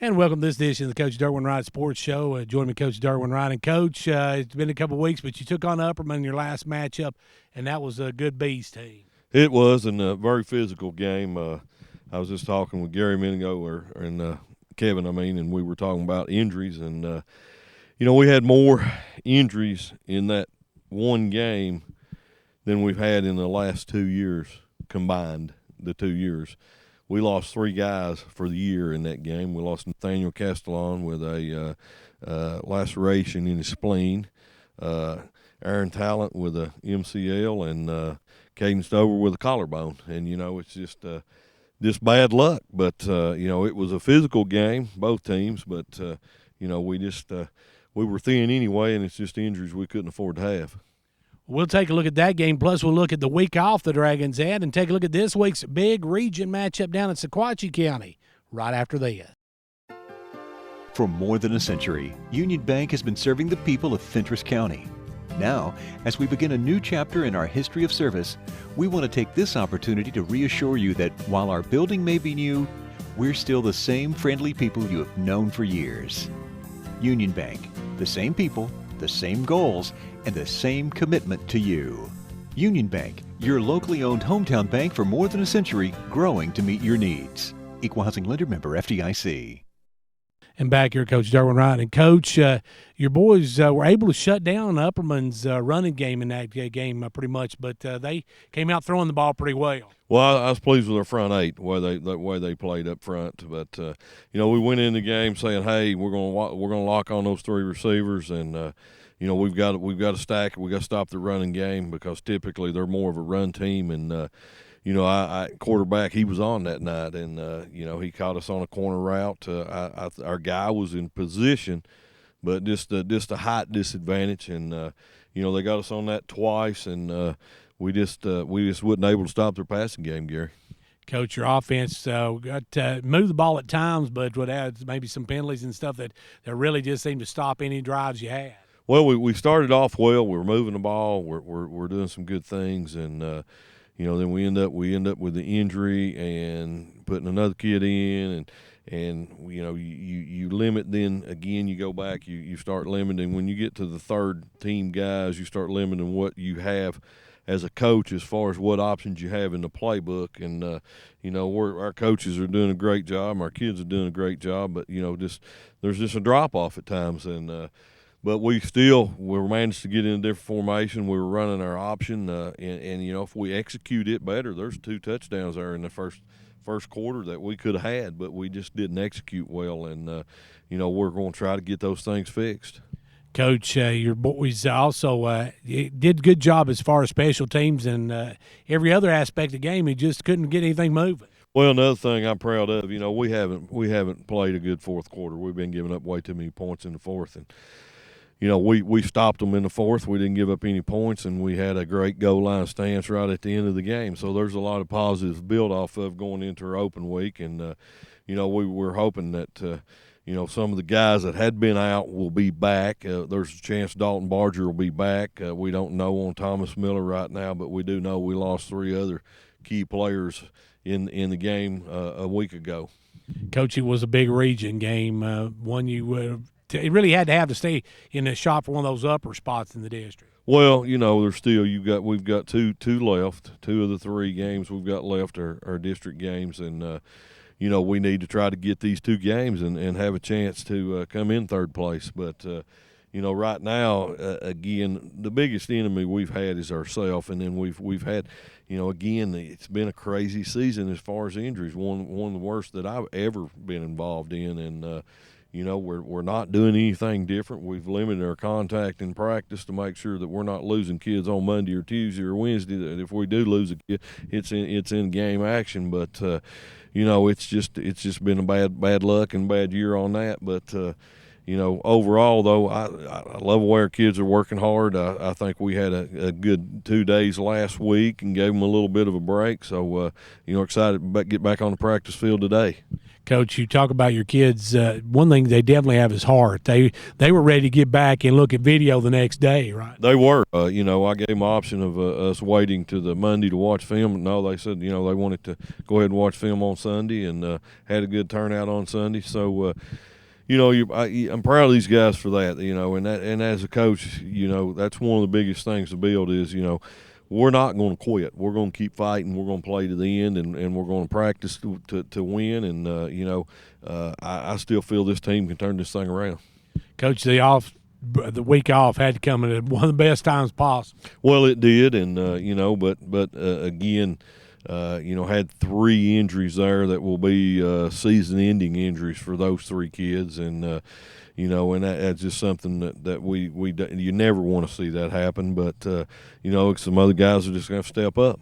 And welcome to this edition of the Coach Derwin Wright Sports Show. Join me, Coach Derwin Wright. And, Coach, it's been a couple of weeks, but you took on Upperman in your last matchup, and that was a good Bees team. It was, and a very physical game. I was just talking with Gary and Kevin, and we were talking about injuries. And, we had more injuries in that one game than we've had in the last 2 years combined, the 2 years. We lost 3 guys for the year in that game. We lost Nathaniel Castellon with a laceration in his spleen, Aaron Talent with a MCL, and Caden Stover with a collarbone. And, it's just bad luck. But, it was a physical game, both teams. But, we were thin anyway, and it's just injuries we couldn't afford to have. We'll take a look at that game, plus we'll look at the week off the Dragons had and take a look at this week's big region matchup down in Sequatchie County right after this. For more than a century, Union Bank has been serving the people of Fentress County. Now, as we begin a new chapter in our history of service, we want to take this opportunity to reassure you that while our building may be new, we're still the same friendly people you have known for years. Union Bank, the same people, the same goals, and the same commitment to you. Union Bank, your locally owned hometown bank for more than a century, growing to meet your needs. Equal housing lender, member FDIC. And back here, Coach Derwin Wright. And, Coach, your boys were able to shut down Upperman's running game in that game pretty much, but they came out throwing the ball pretty well. Well, I was pleased with our front eight, the way they played up front. But we went in the game saying, "Hey, we're gonna lock on those 3 receivers, and we've got to stack it. We got to stop the running game because typically they're more of a run team." And I quarterback, he was on that night, and he caught us on a corner route. Our guy was in position, but just a height disadvantage, and they got us on that twice, and we just wasn't able to stop their passing game, Gary. Coach, your offense got to move the ball at times, but would add maybe some penalties and stuff that really just seemed to stop any drives you had. Well, we started off well. We were moving the ball. We're doing some good things, and then we end up with the injury and putting another kid in, and you limit. Then again, you go back. You start limiting when you get to the third team guys. You start limiting what you have as a coach as far as what options you have in the playbook. And our coaches are doing a great job. Our kids are doing a great job. But there's just a drop off at times, and. But we managed to get in a different formation. We were running our option, and if we execute it better, there's 2 touchdowns there in the first quarter that we could have had, but we just didn't execute well, and we're going to try to get those things fixed. Coach, your boys also did a good job as far as special teams and every other aspect of the game. He just couldn't get anything moving. Well, another thing I'm proud of, we haven't played a good fourth quarter. We've been giving up way too many points in the fourth, and we stopped them in the fourth. We didn't give up any points, and we had a great goal line stance right at the end of the game. So there's a lot of positives build off of going into our open week, and we were hoping that some of the guys that had been out will be back. There's a chance Dalton Barger will be back. We don't know on Thomas Miller right now, but we do know we lost 3 other key players in the game a week ago. Coach, it was a big region game, one you it really had to have to stay in the shop for one of those upper spots in the district. Well, there's still we've got two left. 2 of the 3 games we've got left are district games, and we need to try to get these 2 games and have a chance to come in third place. But right now, again, the biggest enemy we've had is ourselves, and then we've had, again, it's been a crazy season as far as injuries. One of the worst that I've ever been involved in, and we're not doing anything different. We've limited our contact in practice to make sure that we're not losing kids on Monday or Tuesday or Wednesday. That if we do lose a kid, it's in game action. But it's just been a bad luck and bad year on that. But overall, though, I love the way our kids are working hard. I think we had a good 2 days last week and gave them a little bit of a break. So, excited to get back on the practice field today. Coach, you talk about your kids. One thing they definitely have is heart. They were ready to get back and look at video the next day, right? They were. I gave them the option of us waiting to the Monday to watch film. No, they said, they wanted to go ahead and watch film on Sunday, and had a good turnout on Sunday. So, I'm proud of these guys for that. And as a coach, that's one of the biggest things to build is, we're not going to quit. We're going to keep fighting. We're going to play to the end, and we're going to practice to win. And I still feel this team can turn this thing around. Coach, the week off had to come at one of the best times possible. Well, it did, and but again, had 3 injuries there that will be season-ending injuries for those 3 kids, and and that's just something that you never want to see that happen. But some other guys are just going to have to step up.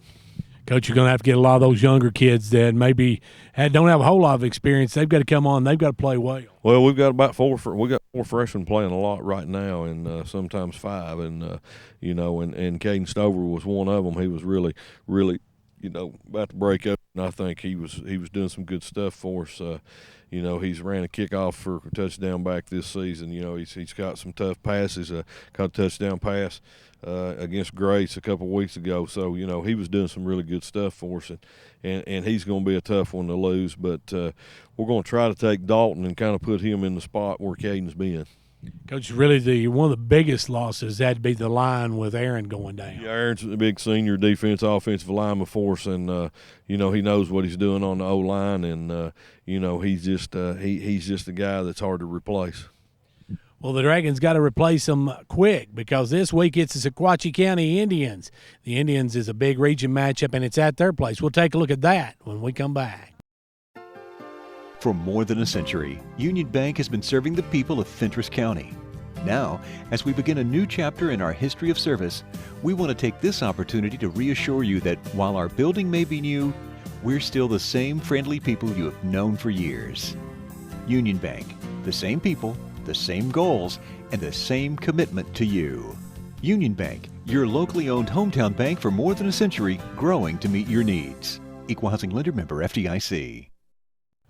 Coach, you're going to have to get a lot of those younger kids that maybe don't have a whole lot of experience. They've got to come on. They've got to play well. Well, we've got about 4 freshmen playing a lot right now, and sometimes 5. And and Caden Stover was one of them. He was really, really, about to break up, and I think he was doing some good stuff for us. He's ran a kickoff for a touchdown back this season. He's got some tough passes. Caught a touchdown pass against Grace a couple of weeks ago. So, he was doing some really good stuff for us, and he's going to be a tough one to lose. But we're going to try to take Dalton and kind of put him in the spot where Caden's been. Coach, really one of the biggest losses had to be the line with Aaron going down. Yeah, Aaron's a big senior offensive lineman for us, and he knows what he's doing on the O-line, and he's just a guy that's hard to replace. Well, the Dragons got to replace him quick because this week it's the Sequatchie County Indians. The Indians is a big region matchup, and it's at their place. We'll take a look at that when we come back. For more than a century, Union Bank has been serving the people of Fentress County. Now, as we begin a new chapter in our history of service, we want to take this opportunity to reassure you that while our building may be new, we're still the same friendly people you have known for years. Union Bank, the same people, the same goals, and the same commitment to you. Union Bank, your locally owned hometown bank for more than a century, growing to meet your needs. Equal Housing Lender, member FDIC.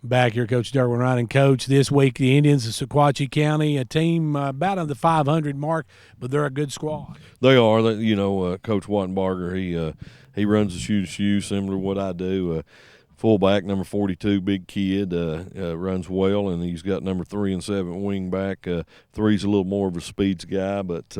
Back here, Coach Derwin, Wright, and Coach. This week, the Indians of Sequatchie County, a team about on the 500 mark, but they're a good squad. They are. Coach Wattenbarger, he runs the shoe similar to what I do. Fullback, number 42, big kid, runs well, and he's got number 3 and 7 wing back. 3's a little more of a speeds guy, but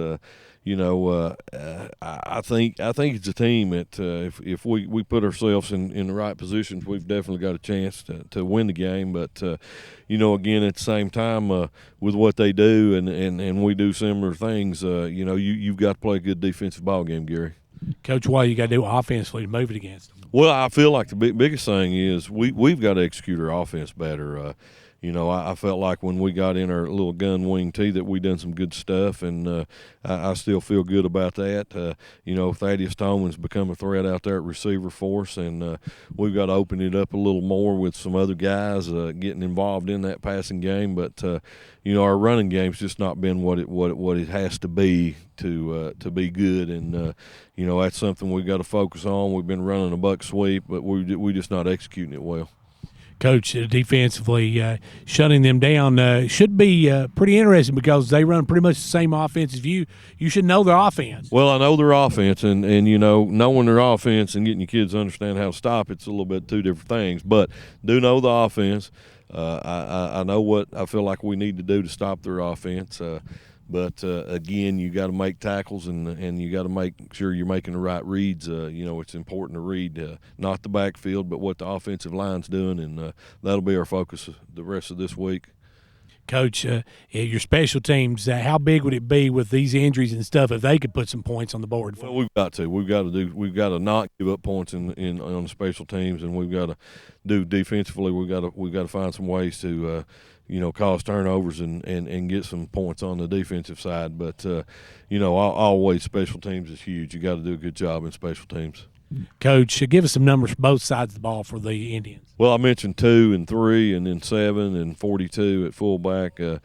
I think it's a team that if we put ourselves in the right positions, we've definitely got a chance to win the game. But again, at the same time, with what they do and we do similar things, you've got to play a good defensive ball game, Gary. Coach, what you got to do offensively to move it against them? Well, I feel like the biggest thing is we've got to execute our offense better. I felt like when we got in our little gun wing tee that we done some good stuff, and I still feel good about that. Thaddeus Tolman's become a threat out there at receiver for us, and we've got to open it up a little more with some other guys getting involved in that passing game. But our running game's just not been what it has to be to be good, and that's something we've got to focus on. We've been running a buck sweep, but we just not executing it well. Coach, defensively, shutting them down should be pretty interesting because they run pretty much the same offense as you. You should know their offense. Well, I know their offense, and knowing their offense and getting your kids to understand how to stop it's a little bit 2 different things. But do know the offense. I know what I feel like we need to do to stop their offense. But again, you got to make tackles and you got to make sure you're making the right reads. It's important to read not the backfield, but what the offensive line's doing, and that'll be our focus the rest of this week. Coach, your special teams, how big would it be with these injuries and stuff if they could put some points on the board? Well, we've got to not give up points on the special teams, and we've got to do defensively. We've got to find some ways to cause turnovers and get some points on the defensive side. But always special teams is huge. You got to do a good job in special teams. Coach, give us some numbers for both sides of the ball for the Indians. Well, I mentioned 2 and 3, and then 7 and 42 at fullback. On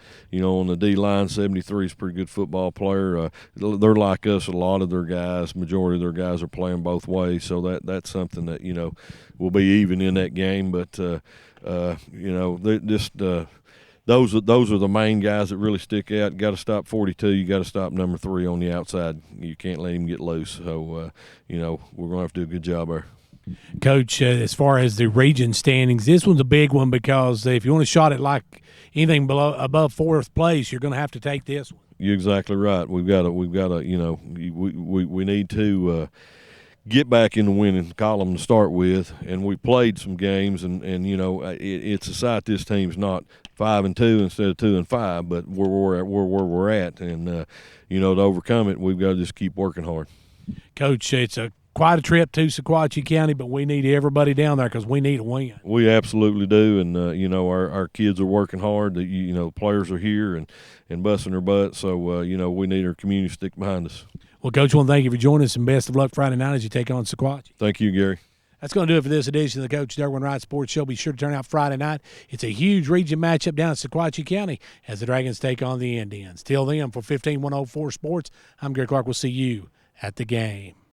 the D line, 73 is a pretty good football player. They're like us. A lot of their guys, majority of their guys, are playing both ways. So that's something that will be even in that game. But they're just. Those are the main guys that really stick out. You got to stop 42. You got to stop number 3 on the outside. You can't let him get loose. So we're going to have to do a good job there. Coach, as far as the region standings, this one's a big one because if you want to shot it like anything above 4th place, you're going to have to take this one. You're exactly right. We've got to we need to get back in the winning column to start with, and we played some games, and it's a sight this team's not 5-2 instead of 2-5, but where we're at, and to overcome it, we've got to just keep working hard. Coach, it's quite a trip to Sequatchie County, but we need everybody down there because we need a win. We absolutely do, and our kids are working hard. The players are here and busting their butts, so we need our community to stick behind us. Well, Coach, I want to thank you for joining us, and best of luck Friday night as you take on Sequatchie. Thank you, Gary. That's going to do it for this edition of the Coach Derwin Wright Sports Show. Be sure to turn out Friday night. It's a huge region matchup down at Sequatchie County as the Dragons take on the Indians. Till then, for 15104 Sports, I'm Gary Clark. We'll see you at the game.